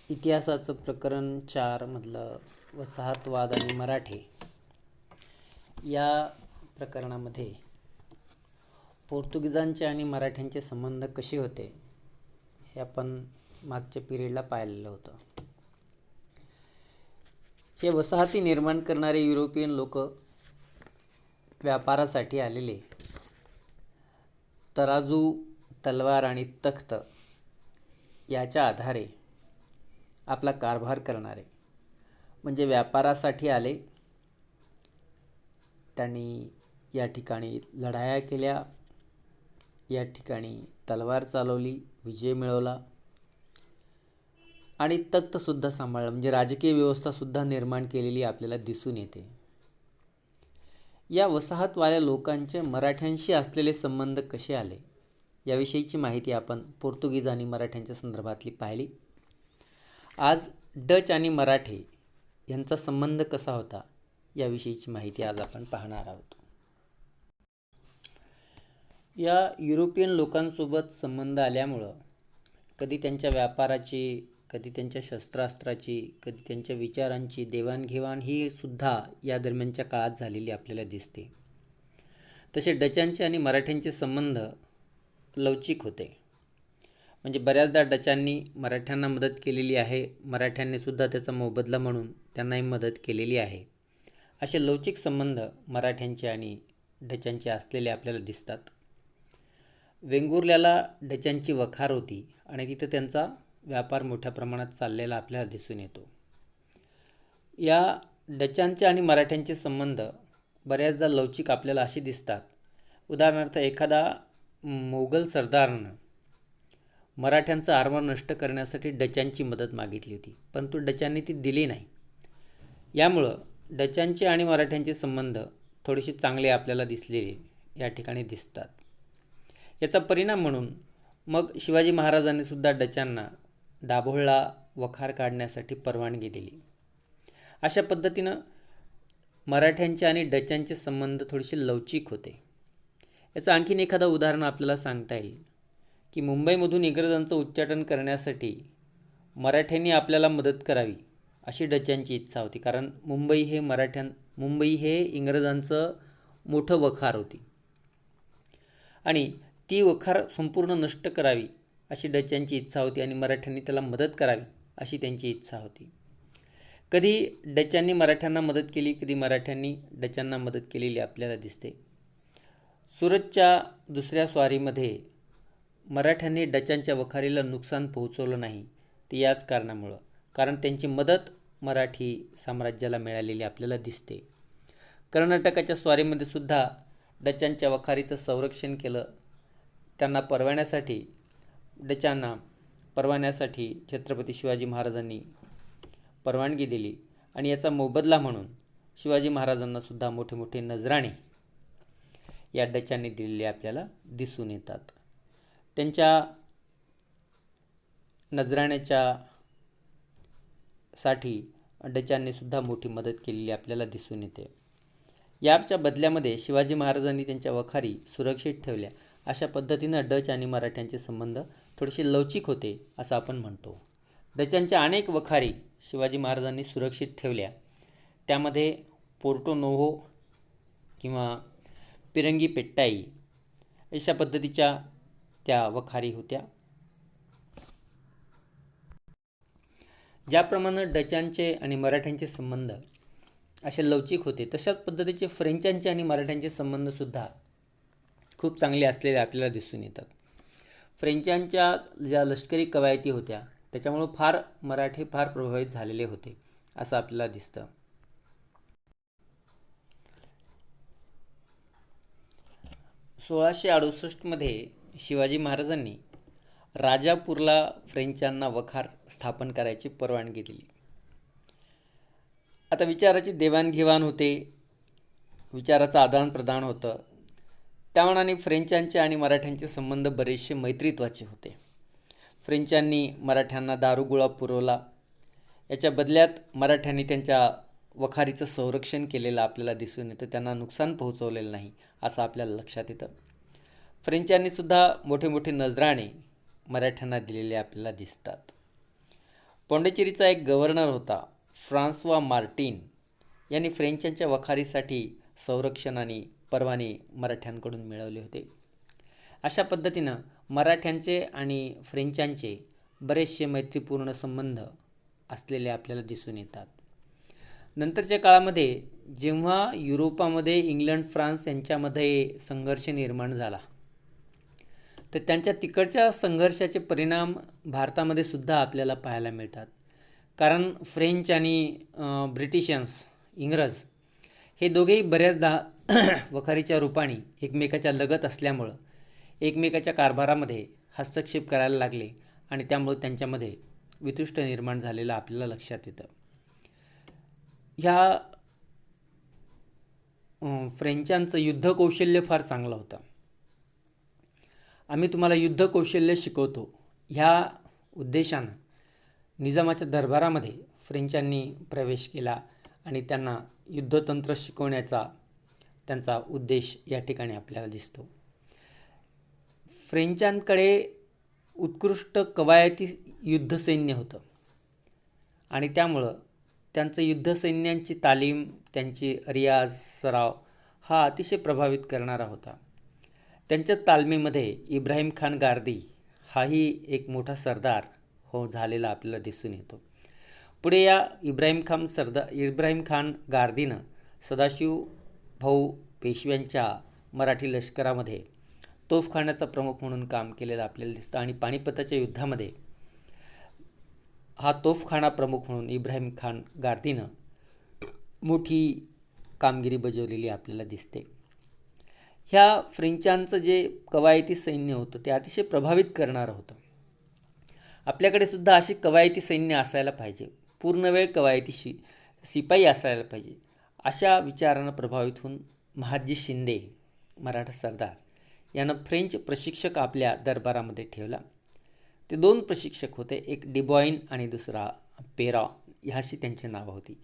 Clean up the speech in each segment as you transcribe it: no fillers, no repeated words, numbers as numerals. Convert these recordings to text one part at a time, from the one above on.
इतिहासाचं प्रकरण 4 मधलं वसाहतवाद आणि मराठे या प्रकरणामध्ये पोर्तुगीजांचे आणि मराठ्यांचे संबंध कसे होते हे आपण मागच्या पिरियडला पाहिलेलं होतं. हे वसाहती निर्माण करणारे युरोपियन लोक व्यापारासाठी आलेले. तराजू, तलवार आणि तख्त याच्या आधारे आपला कारभार करणारे म्हणजे व्यापारासाठी आले. त्यांनी या ठिकाणी लढाया केल्या, या ठिकाणी तलवार चालवली, विजय मिळवला आणि तख्तसुद्धा सांभाळलं, म्हणजे राजकीय व्यवस्थासुद्धा निर्माण केलेली आपल्याला दिसून येते. या वसाहतवाल्या लोकांचे मराठ्यांशी असलेले संबंध कसे आले याविषयीची माहिती आपण पोर्तुगीज आणि मराठ्यांच्या संदर्भातली पाहिली. आज डच आणि मराठे यांचा संबंध कसा होता याविषयीची माहिती आज आपण पाहणार आहोत. या युरोपियन लोकांसोबत संबंध आल्यामुळं कधी त्यांच्या व्यापाराची, कधी त्यांच्या शस्त्रास्त्राची, कधी त्यांच्या विचारांची देवाणघेवाण ही सुद्धा या दरम्यानच्या काळात झालेली आपल्याला दिसते. तसे डचांचे आणि मराठ्यांचे संबंध लवचिक होते. म्हणजे बऱ्याचदा डचांनी मराठ्यांना मदत केलेली आहे, मराठ्यांनी सुद्धा त्याचा मोबदला म्हणून त्यांनाही मदत केलेली आहे. असे लवचिक संबंध मराठ्यांचे आणि डचांचे असलेले आपल्याला दिसतात. वेंगुर्ल्याला डचांची वखार होती आणि तिथं त्यांचा व्यापार मोठ्या प्रमाणात चाललेला आपल्याला दिसून येतो. या डचांचे आणि मराठ्यांचे संबंध बऱ्याचदा लवचिक आपल्याला असे दिसतात. उदाहरणार्थ, एखादा मोगल सरदारनं मराठ्यांचं आरमार नष्ट करण्यासाठी डचांची मदत मागितली होती, परंतु डचांनी ती दिली नाही. यामुळं डचांचे आणि मराठ्यांचे संबंध थोडेसे चांगले आपल्याला दिसलेले या ठिकाणी दिसतात. याचा परिणाम म्हणून मग शिवाजी महाराजांनी सुद्धा डचांना दाभोळला वखार काढण्यासाठी परवानगी दिली. अशा पद्धतीनं मराठ्यांचे आणि डचांचे संबंध थोडेसे लवचिक होते. याचं आणखीन एखादं उदाहरण आपल्याला सांगता येईल की मुंबईमधून इंग्रजांचं उच्चाटन करण्यासाठी मराठ्यांनी आपल्याला मदत करावी अशी डचांची इच्छा होती, कारण मुंबई हे इंग्रजांचं मोठं वखार होती आणि ती वखार संपूर्ण नष्ट करावी अशी डचांची इच्छा होती आणि मराठ्यांनी त्याला मदत करावी अशी त्यांची इच्छा होती. कधी डचांनी मराठ्यांना मदत केली, कधी मराठ्यांनी डचांना मदत केलेली आपल्याला दिसते. सुरतच्या दुसऱ्या स्वारीमध्ये मराठ्यांनी डचांच्या वखारीला नुकसान पोहोचवलं नाही, ते याच कारणामुळं, कारण त्यांची मदत मराठी साम्राज्याला मिळालेली आपल्याला दिसते. कर्नाटकाच्या स्वारीमध्ये सुद्धा डचांच्या वखारीचं संरक्षण केलं. त्यांना परवान्यासाठी छत्रपती शिवाजी महाराजांनी परवानगी दिली आणि याचा मोबदला म्हणून शिवाजी महाराजांना सुद्धा मोठे मोठे नजराणे या डचांनी दिलेले आपल्याला दिसून येतात. त्यांच्या नजराण्याच्या साठी डचांनी सुद्धा मोठी मदत केलेली आपल्याला दिसून येते. याच्या बदल्यामध्ये शिवाजी महाराजांनी त्यांच्या वखारी सुरक्षित ठेवल्या. अशा पद्धतीनं डच आणि मराठ्यांचे संबंध थोडेसे लवचिक होते असं आपण म्हणतो. डचांच्या अनेक वखारी शिवाजी महाराजांनी सुरक्षित ठेवल्या. त्यामध्ये पोर्टो नोव्हो किंवा पिरंगी पेट्टाई अशा पद्धतीच्या त्या वखारी होत्या. ज्याप्रमाणे डचांचे आणि मराठ्यांचे संबंध असे लवचिक होते, तशाच पद्धतीचे फ्रेंचांचे आणि मराठ्यांचे संबंधसुद्धा खूप चांगले असलेले आपल्याला दिसून येतात. फ्रेंचांच्या ज्या लष्करी कवायती होत्या त्याच्यामुळं मराठी फार प्रभावित झालेले होते असं आपल्याला दिसतं. 1668 शिवाजी महाराजांनी राजापूरला फ्रेंचांना वखार स्थापन करायची परवानगी दिली. आता विचाराची देवाणघेवाण होते, विचाराचं आदानप्रदान होतं. त्यामानाने फ्रेंचांचे आणि मराठ्यांचे संबंध बरेचसे मैत्रीत्वाचे होते. फ्रेंचांनी मराठ्यांना दारूगोळा पुरवला. याच्या बदल्यात मराठ्यांनी त्यांच्या वखारीचं संरक्षण केलेलं आपल्याला दिसून येतं. त्यांना नुकसान पोहोचवलेलं नाही असं आपल्याला लक्षात येतं. फ्रेंचांनी सुद्धा मोठे मोठे नजराणे मराठ्यांना दिलेले आपल्याला दिसतात. पॉंडिचेरीचा एक गव्हर्नर होता फ्रान्सवा मार्टिन. यांनी फ्रेंचांच्या वखारीसाठी संरक्षण आणि परवाने मराठ्यांकडून मिळवले होते. अशा पद्धतीनं मराठ्यांचे आणि फ्रेंचांचे बरेचसे मैत्रीपूर्ण संबंध असलेले आपल्याला दिसून येतात. नंतरच्या काळामध्ये जेव्हा युरोपामध्ये इंग्लंड फ्रान्स यांच्यामध्ये संघर्ष निर्माण झाला, तर त्यांच्या तिकडच्या संघर्षाचे परिणाम भारतामध्ये सुद्धा आपल्याला पाहायला मिळतात. कारण फ्रेंच आणि ब्रिटिशन्स इंग्रज हे दोघेही बऱ्याचदा वखारीच्या रूपाने एकमेकाच्या लगत असल्यामुळं एकमेकाच्या कारभारामध्ये हस्तक्षेप करायला लागले आणि त्यामुळे त्यांच्यामध्ये वितुष्ट निर्माण झालेलं आपल्याला लक्षात येतं. ह्या फ्रेंचांचं युद्ध कौशल्य फार चांगलं होतं. आम्ही तुम्हाला युद्ध कौशल्य शिकवतो ह्या उद्देशानं निजामाच्या दरबारामध्ये फ्रेंचांनी प्रवेश केला आणि त्यांना युद्धतंत्र शिकवण्याचा त्यांचा उद्देश या ठिकाणी आपल्याला दिसतो. फ्रेंचांकडे उत्कृष्ट कवायती युद्धसैन्य होतं आणि त्यामुळं त्यांचं युद्धसैन्यांची तालीम, त्यांची रियाज, सराव हा अतिशय प्रभावित करणारा होता. त्यांच्या तालमीमध्ये इब्राहिम खान गारदी हाही एक मोठा सरदार झालेला आपल्याला दिसून येतो. पुढे या इब्राहिम खान गारदीनं सदाशिव भाऊ पेशव्यांच्या मराठी लष्करामध्ये तोफखान्याचा प्रमुख म्हणून काम केलेलं आपल्याला दिसतं आणि पानिपताच्या युद्धामध्ये हा तोफखाना प्रमुख म्हणून इब्राहिम खान गारदीनं मोठी कामगिरी बजावलेली आपल्याला दिसते. ह्या फ्रेंचांचं जे कवायती सैन्य होतं ते अतिशय प्रभावित करणारं होतं. आपल्याकडे सुद्धा अशी कवायती सैन्य असायला पाहिजे, पूर्णवेळ कवायती शिपाई असायला पाहिजे. अशा विचारानं प्रभावित होऊन महादजी शिंदे मराठा सरदार यानं फ्रेंच प्रशिक्षक आपल्या दरबारामध्ये ठेवला. ते 2 प्रशिक्षक होते, एक डिबॉईन आणि दुसरा पेरा, ह्याशी त्यांची नावं होती.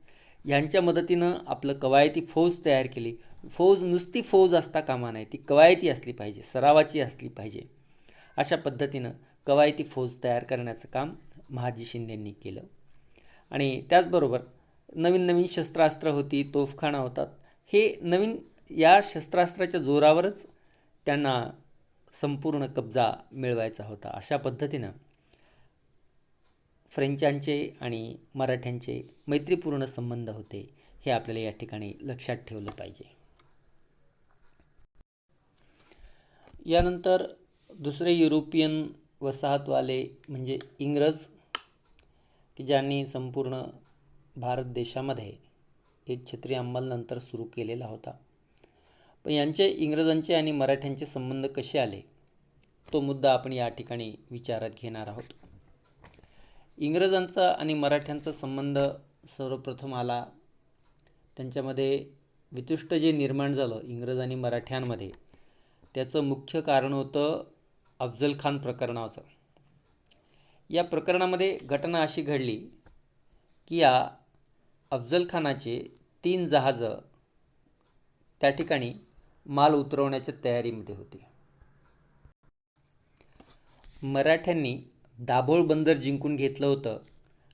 यांच्या मदतीनं आपलं कवायती फौज तयार केली. फौज नुसती फौज असता कामा नये, ती कवायती असली पाहिजे, सरावाची असली पाहिजे. अशा पद्धतीनं कवायती फौज तयार करण्याचं काम महादजी शिंदेंनी केलं. आणि त्याचबरोबर नवीन नवीन शस्त्रास्त्र होती, तोफखाना होतात. हे नवीन या शस्त्रास्त्राच्या जोरावरच त्यांना संपूर्ण कब्जा मिळवायचा होता. अशा पद्धतीनं फ्रेंचांचे आणि मराठ्यांचे मैत्रीपूर्ण संबंध होते, हे आपल्याला या ठिकाणी लक्षात ठेवलं पाहिजे. यानंतर दुसरे युरोपियन वसाहतवाले म्हणजे इंग्रज, की ज्यांनी संपूर्ण भारत देशामध्ये एक छत्री अंमल नंतर सुरू केलेला होता. पण इंग्रजांचे आणि मराठ्यांचे संबंध कसे आले तो मुद्दा आपण या ठिकाणी विचारात घेणार आहोत. इंग्रजांचा आणि मराठ्यांचा संबंध सर्वप्रथम आला, त्यांच्यामध्ये वितुष्ट जे निर्माण झालं इंग्रज आणि मराठ्यांमध्ये, त्याचं मुख्य कारण होतं अफजल खान प्रकरणाचं. या प्रकरणामध्ये घटना अशी घडली की या अफजल खानाचे 3 जहाजं त्या ठिकाणी माल उतरवण्याच्या तयारीमध्ये होते. मराठ्यांनी दाभोळ बंदर जिंकून घेतलं होतं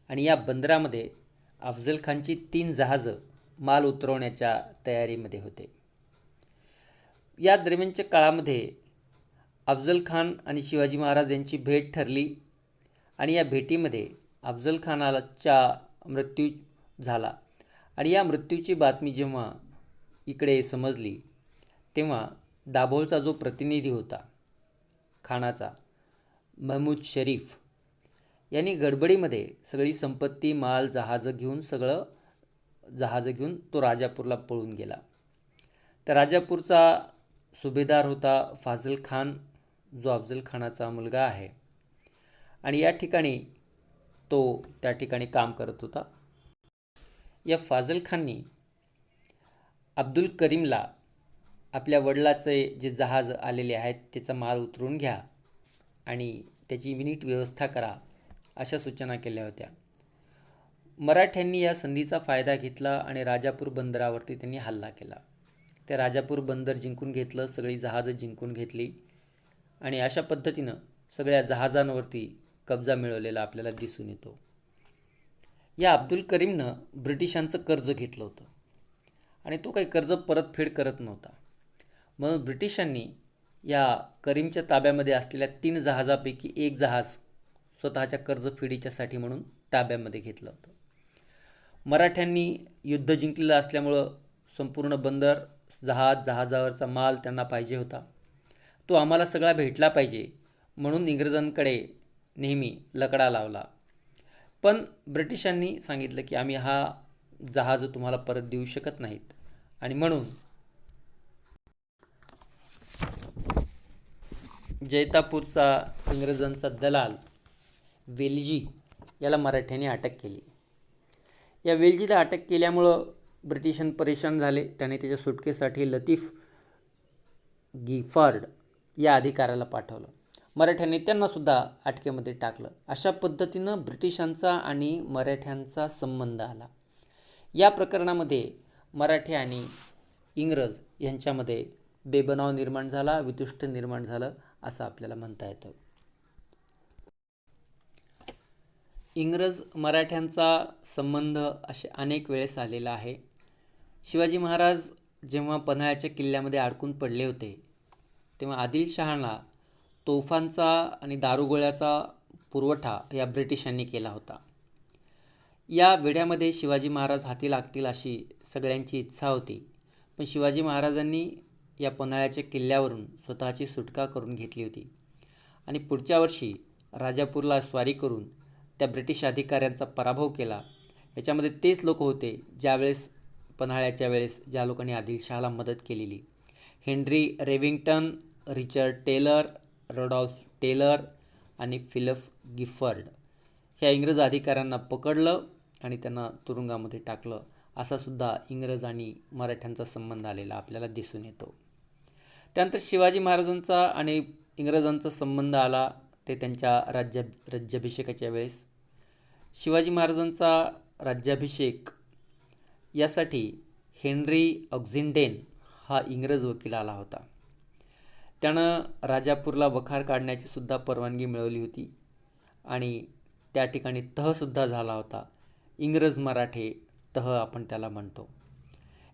आणि या बंदरामध्ये अफजल खानची 3 जहाजं माल उतरवण्याच्या तयारीमध्ये होते. या दरम्यानच्या काळामध्ये अफजल खान आणि शिवाजी महाराज यांची भेट ठरली आणि या भेटीमध्ये अफजल खानाचा मृत्यू झाला आणि या मृत्यूची बातमी जेव्हा इकडे समजली तेव्हा दाभोळचा जो प्रतिनिधी होता खानाचा, महमूद शरीफ, यांनी गडबडीमध्ये सगळी संपत्ती, माल, जहाजं घेऊन तो राजापूरला पळून गेला. त्या राजापूरचा सुभेदार होता फाझल खान, जो अफजल खानाचा मुलगा आहे आणि या ठिकाणी तो त्या ठिकाणी काम करत होता. या फाझल खाननी अब्दुल करीमला आपल्या वडिलाचे जे जहाज आलेले आहेत त्याचा माल उतरून घ्या आणि त्याची नीट व्यवस्था करा अशा सूचना केल्या होत्या. मराठ्यांनी या संधीचा फायदा घेतला आणि राजापूर बंदरावरती त्यांनी हल्ला केला. ते राजापूर बंदर जिंकून घेतलं, सगळी जहाजं जिंकून घेतली आणि अशा पद्धतीनं सगळ्या जहाजांवरती कब्जा मिळवलेला आपल्याला दिसून येतो. या अब्दुल करीमनं ब्रिटिशांचं कर्ज घेतलं होतं आणि तो काही कर्ज परतफेड करत नव्हता. म्हणून ब्रिटिशांनी या करीमच्या ताब्यामध्ये असलेल्या 3 जहाजापैकी एक जहाज स्वतःच्या कर्जफेडीच्यासाठी म्हणून ताब्यामध्ये घेतलं होतं. मराठ्यांनी युद्ध जिंकलेलं असल्यामुळं संपूर्ण बंदर, जहाजावरचा माल त्यांना पाहिजे होता. तो आम्हाला सगळा भेटला पाहिजे म्हणून इंग्रजांकडे नेहमी लकडा लावला. पण ब्रिटिशांनी सांगितलं की आम्ही हा जहाज तुम्हाला परत देऊ शकत नाहीत आणि म्हणून जैतापूरचा इंग्रजांचा दलाल वेलजी याला मराठ्यांनी अटक केली. या वेलजीला अटक केल्यामुळं ब्रिटिशांनी परेशान झाले. त्याने त्याच्या सुटकेसाठी लतीफ गिफार्ड या अधिकाऱ्याला पाठवलं. मराठ्यांनी त्यांनासुद्धा अटकेमध्ये टाकलं. अशा पद्धतीनं ब्रिटिशांचा आणि मराठ्यांचा संबंध आला. या प्रकरणामध्ये मराठी आणि इंग्रज यांच्यामध्ये बेबनाव निर्माण झाला, वितुष्ट निर्माण झालं असं आपल्याला म्हणता येतं. इंग्रज मराठ्यांचा संबंध असे अनेक वेळेस आलेला आहे. शिवाजी महाराज जेव्हा पन्हाळ्याच्या किल्ल्यामध्ये अडकून पडले होते तेव्हा आदिलशहाला तोफांचा आणि दारुगोळ्याचा पुरवठा या ब्रिटिशांनी केला होता. या वेढ्यामध्ये शिवाजी महाराज हाती लागतील अशी सगळ्यांची इच्छा होती. पण शिवाजी महाराजांनी या पन्हाळ्याच्या किल्ल्यावरून स्वतःची सुटका करून घेतली होती आणि पुढच्या वर्षी राजापूरला स्वारी करून त्या ब्रिटिश अधिकाऱ्यांचा पराभव केला. याच्यामध्ये तेच लोक होते ज्यावेळेस पन्हाळ्याच्या वेळेस ज्या लोकांनी आदिलशहाला मदत केलेली. हेनरी रेविंग्टन, रिचर्ड टेलर, रडॉल्फ टेलर आणि फिलिप गिफर्ड ह्या इंग्रज अधिकाऱ्यांना पकडलं आणि त्यांना तुरुंगामध्ये टाकलं. असा सुद्धा इंग्रज आणि मराठ्यांचा संबंध आलेला आपल्याला दिसून येतो. त्यानंतर शिवाजी महाराजांचा आणि इंग्रजांचा संबंध आला ते त्यांच्या राज्याभिषेकाच्या वेळेस. शिवाजी महाराजांचा राज्याभिषेक यासाठी हेनरी ऑक्झिंडेन हा इंग्रज वकील आला होता. त्यानं राजापूरला वखार काढण्याची सुद्धा परवानगी मिळवली होती आणि त्या ठिकाणी तहसुद्धा झाला होता. इंग्रज मराठे तह आपण त्याला म्हणतो.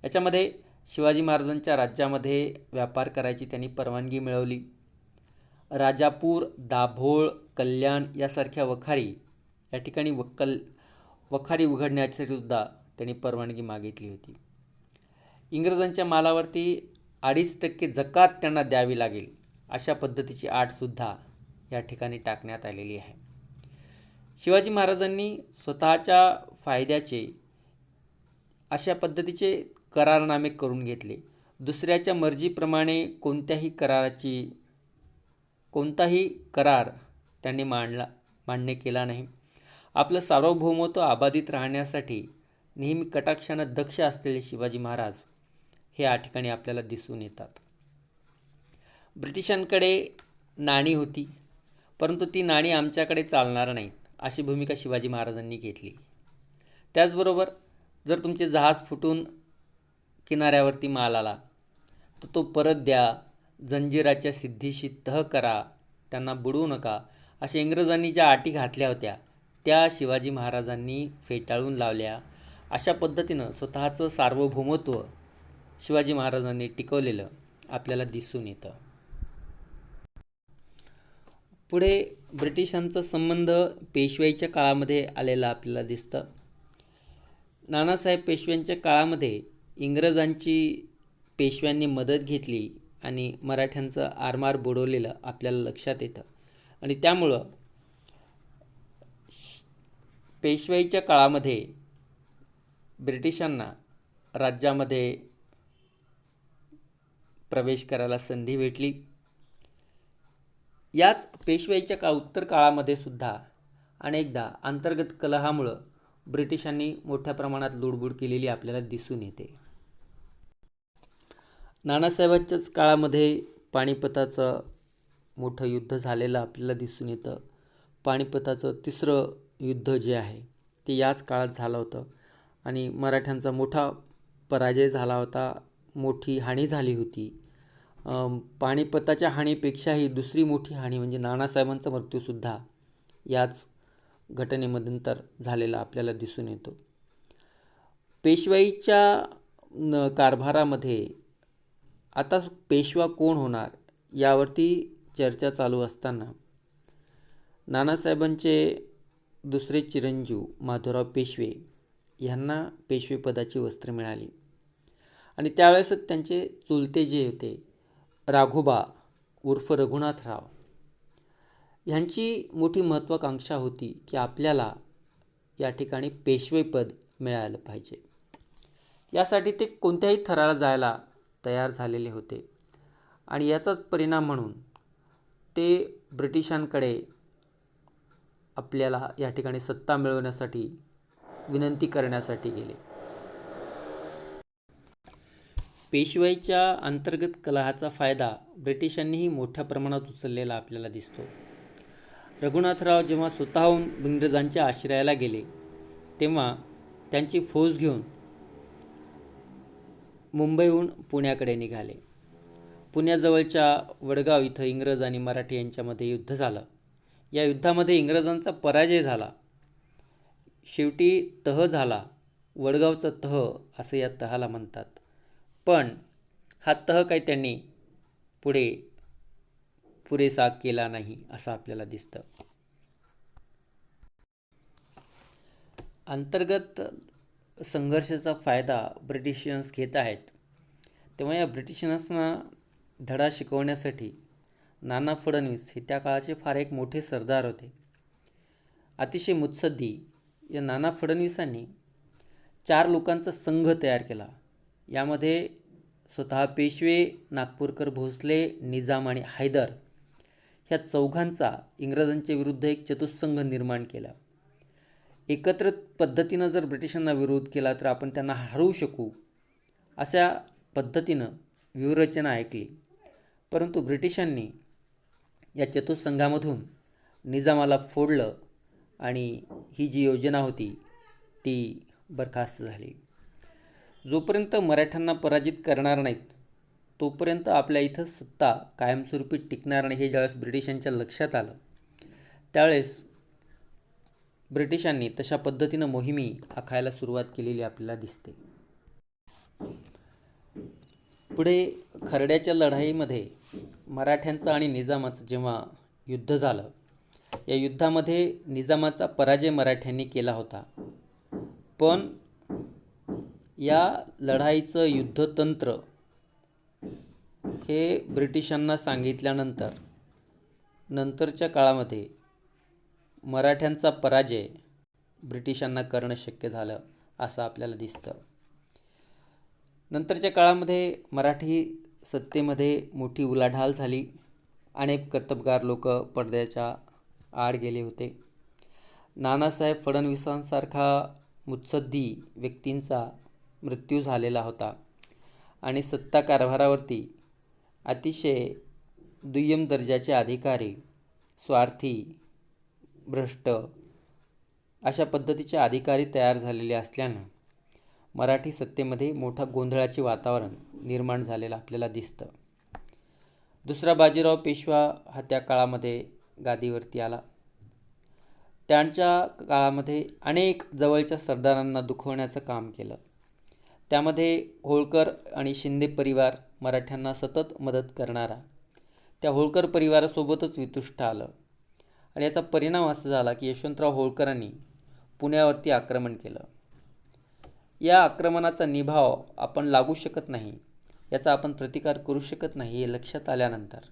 याच्यामध्ये शिवाजी महाराजांच्या राज्यामध्ये व्यापार करायची त्यांनी परवानगी मिळवली. राजापूर, दाभोळ, कल्याण यासारख्या वखारी या ठिकाणी वखारी उघडण्यासाठी सुद्धा त्यांनी परवानगी मागितली होती. इंग्रजांच्या मालावरती 2.5% जकात त्यांना द्यावी लागेल अशा पद्धतीची अटसुद्धा या ठिकाणी टाकण्यात आलेली आहे. शिवाजी महाराजांनी स्वतःच्या फायद्याचे अशा पद्धतीचे करारनामे करून घेतले. दुसऱ्याच्या मर्जीप्रमाणे कोणताही करार त्यांनी मान्य केला नाही. आपलं सार्वभौमत्व अबाधित राहण्यासाठी नेहमी कटाक्षानं दक्ष असलेले शिवाजी महाराज हे या ठिकाणी आपल्याला दिसून येतात. ब्रिटिशांकडे नाणी होती, परंतु ती नाणी आमच्याकडे चालणार नाहीत अशी भूमिका शिवाजी महाराजांनी घेतली. त्याचबरोबर जर तुमचे जहाज फुटून किनाऱ्यावरती माल आला तर तो परत द्या, जंजिराच्या सिद्धीशी तह करा, त्यांना बुडवू नका, अशा इंग्रजांनी ज्या अटी घातल्या होत्या त्या शिवाजी महाराजांनी फेटाळून लावल्या. अशा पद्धतीनं स्वतःचं सार्वभौमत्व शिवाजी महाराजांनी टिकवलेलं आपल्याला दिसून येतं. पुढे ब्रिटिशांचा संबंध पेशवाईच्या काळामध्ये आलेला आपल्याला दिसतं. नानासाहेब पेशव्यांच्या काळामध्ये इंग्रजांची पेशव्यांनी मदत घेतली आणि मराठ्यांचं आरमार बुडवलेलं आपल्याला लक्षात येतं आणि त्यामुळं पेशवाईच्या काळामध्ये ब्रिटिशांना राज्यामध्ये प्रवेश करायला संधी भेटली. याच पेशवाईच्या उत्तर काळामध्ये सुद्धा अनेकदा अंतर्गत कलहामुळं ब्रिटिशांनी मोठ्या प्रमाणात लुडबुड केलेली आपल्याला दिसून येते. नानासाहेबांच्याच काळामध्ये पानिपताचं मोठं युद्ध झालेलं आपल्याला दिसून येतं. पानिपताचं 3रं युद्ध जे आहे ते याच काळात झालं होतं आणि मराठ्यांचा मोठा पराजय झाला होता, मोठी हानी झाली होती. पानिपताच्या हानीपेक्षाही दुसरी मोठी हानी म्हणजे नानासाहेबांचा मृत्यूसुद्धा याच घटनेनंतर झालेला आपल्याला दिसून येतो. पेशवाईच्या कारभारामध्ये आता पेशवा कोण होणार यावरती चर्चा चालू असताना नानासाहेबांचे दुसरे चिरंजीव माधवराव पेशवे यांना पेशवेपदाची वस्त्रे मिळाली आणि त्यावेळेसच त्यांचे चुलते जे होते राघोबा उर्फ रघुनाथराव ह्यांची मोठी महत्त्वाकांक्षा होती की आपल्याला या ठिकाणी पेशवेपद मिळालं पाहिजे. यासाठी ते कोणत्याही थराला जायला तयार झालेले होते आणि याचाच परिणाम म्हणून ते ब्रिटिशांकडे आपल्याला या ठिकाणी सत्ता मिळवण्यासाठी विनंती करण्यासाठी गेले. पेशवाईच्या अंतर्गत कलहाचा फायदा ब्रिटिशांनीही मोठ्या प्रमाणात उचललेला आपल्याला दिसतो. रघुनाथराव जेव्हा स्वतःहून इंग्रजांच्या आश्रयाला गेले तेव्हा त्यांची फौज घेऊन मुंबईहून पुण्याकडे निघाले. पुण्याजवळच्या वडगाव इथं इंग्रज आणि मराठी यांच्यामध्ये युद्ध झालं. या युद्धामध्ये इंग्रजांचा पराजय झाला. शेवटी तह झाला. वडगावचा तह असं या तहाला म्हणतात. पण हा तह काही त्यांनी पुरेसा केला नाही असं आपल्याला दिसतं. अंतर्गत संघर्षाचा फायदा ब्रिटिशियन्स घेत आहेत तेव्हा या ब्रिटिशियन्सना धडा शिकवण्यासाठी नाना फडणवीस हे त्या काळाचे फार एक मोठे सरदार होते. अतिशय मुत्सद्दी या नाना फडणवीसांनी 4 लोकांचा संघ तयार केला. यामध्ये स्वतः पेशवे, नागपूरकर भोसले, निजाम आणि हैदर ह्या चौघांचा इंग्रजांच्या विरुद्ध एक चतुःसंघ निर्माण केला. एकत्रित पद्धतीनं जर ब्रिटिशांना विरोध केला तर आपण त्यांना हरवू शकू अशा पद्धतीनं व्यूहरचना ऐकली. परंतु ब्रिटिशांनी या चतुःसंघामधून निजामाला फोडलं आणि ही जी योजना होती ती बरखास्त झाली. जोपर्यंत मराठ्यांना पराजित करणार नाहीत तोपर्यंत आपल्या इथं सत्ता कायमस्वरूपी टिकणार नाही हे ज्यावेळेस ब्रिटिशांच्या लक्षात आलं त्यावेळेस ब्रिटिशांनी तशा पद्धतीनं मोहिमी आखायला सुरुवात केलेली आपल्याला दिसते. पुढे खर्ड्याच्या लढाईमध्ये मराठ्यांचं आणि निजामाचं जेव्हा युद्ध झालं या युद्धामध्ये निजामाचा पराजय मराठ्यांनी केला होता. पण या लढाईचं युद्धतंत्र हे ब्रिटिशांना सांगितल्यानंतर नंतरच्या काळामध्ये मराठ्यांचा पराजय ब्रिटिशांना करणं शक्य झालं असं आपल्याला दिसतं. नंतरच्या काळामध्ये मराठी सत्तेमध्ये मोठी उलाढाल झाली. अनेक कर्तबगार लोक पडद्याच्या आड गेले होते. नानासाहेब फडणवीसांसारखा मुत्सद्दी व्यक्तींचा मृत्यू झालेला होता आणि सत्ता कारभारावरती अतिशय दुय्यम दर्जाचे अधिकारी, स्वार्थी, भ्रष्ट अशा पद्धतीचे अधिकारी तयार झालेले असल्यानं मराठी सत्तेमध्ये मोठा गोंधळाचे वातावरण निर्माण झालेलं आपल्याला दिसतं. दुसरा बाजीराव पेशवा हा त्या काळामध्ये गादीवरती आला. त्यांच्या काळामध्ये अनेक जवळच्या सरदारांना दुखवण्याचं काम केलं. त्यामध्ये होळकर आणि शिंदे परिवार मराठ्यांना सतत मदत करणारा त्या होळकर परिवारासोबतच वितुष्ट आलं आणि याचा परिणाम असा झाला की यशवंतराव होळकरांनी पुण्यावरती आक्रमण केलं. या आक्रमणाचा निभाव आपण लागू शकत नाही, याचा आपण प्रतिकार करू शकत नाही हे लक्षात आल्यानंतर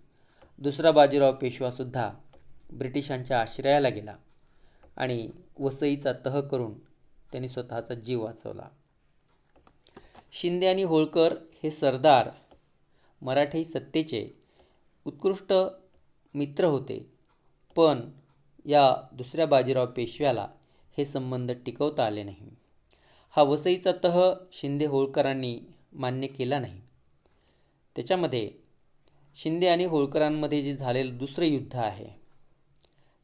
दुसरा बाजीराव पेशवासुद्धा ब्रिटिशांच्या आश्रयाला गेला आणि वसईचा तह करून त्यांनी स्वतःचा जीव वाचवला. शिंदे आणि होळकर हे सरदार मराठी सत्तेचे उत्कृष्ट मित्र होते. पण या दुसऱ्या बाजीराव पेशव्याला हे संबंध टिकवता आले नाही. हा वसईचा तह शिंदे होळकरांनी मान्य केला नाही. त्याच्यामध्ये शिंदे आणि होळकरांमध्ये जे झालेलं दुसरं युद्ध आहे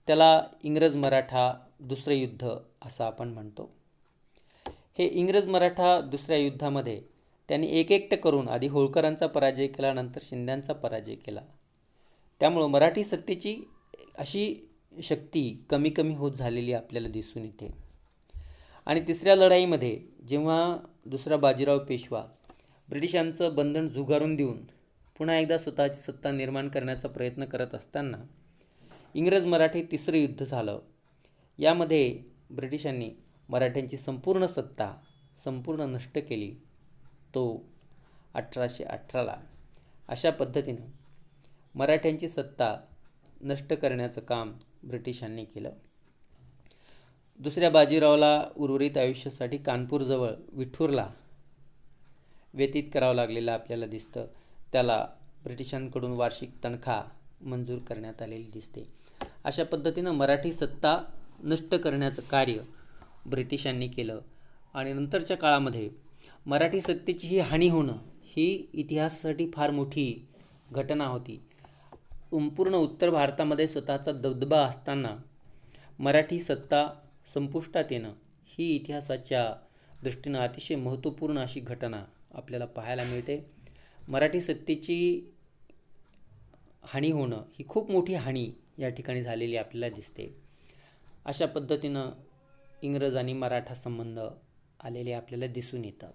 त्याला इंग्रज मराठा दुसरं युद्ध असं आपण म्हणतो. हे इंग्रज मराठा दुसऱ्या युद्धामध्ये त्यांनी एक करून आधी होळकरांचा पराजय केला, नंतर शिंद्यांचा पराजय केला. त्यामुळं मराठी सत्तेची अशी शक्ती कमी कमी होत झालेली आपल्याला दिसून येते. आणि तिसऱ्या लढाईमध्ये जेव्हा दुसरा बाजीराव पेशवा ब्रिटिशांचं बंधन झुगारून देऊन पुन्हा एकदा स्वतःची सत्ता निर्माण करण्याचा प्रयत्न करत असताना इंग्रज मराठी तिसरं युद्ध झालं. यामध्ये ब्रिटिशांनी मराठ्यांची संपूर्ण सत्ता संपूर्ण नष्ट केली. तो 1818ला अशा पद्धतीनं मराठ्यांची सत्ता नष्ट करण्याचं काम ब्रिटिशांनी केलं. दुसऱ्या बाजीरावाला उर्वरित आयुष्यासाठी कानपूरजवळ विठूरला व्यतीत करावं लागलेलं आपल्याला दिसतं. त्याला ब्रिटिशांकडून वार्षिक तनखा मंजूर करण्यात आलेली दिसते. अशा पद्धतीनं मराठी सत्ता नष्ट करण्याचं कार्य ब्रिटिशांनी केलं. आणि नंतरच्या काळामध्ये मराठी सत्तेची ही हानी होणं ही इतिहासासाठी फार मोठी घटना होती. संपूर्ण उत्तर भारतामध्ये स्वतःचा दबदबा असताना मराठी सत्ता संपुष्टात येणं ही इतिहासाच्या दृष्टीनं अतिशय महत्त्वपूर्ण अशी घटना आपल्याला पाहायला मिळते. मराठी सत्तेची हानी होणं ही खूप मोठी हानी या ठिकाणी झालेली आपल्याला दिसते. अशा पद्धतीनं इंग्रज आणि मराठा संबंध आलेले आपल्याला दिसून येतात.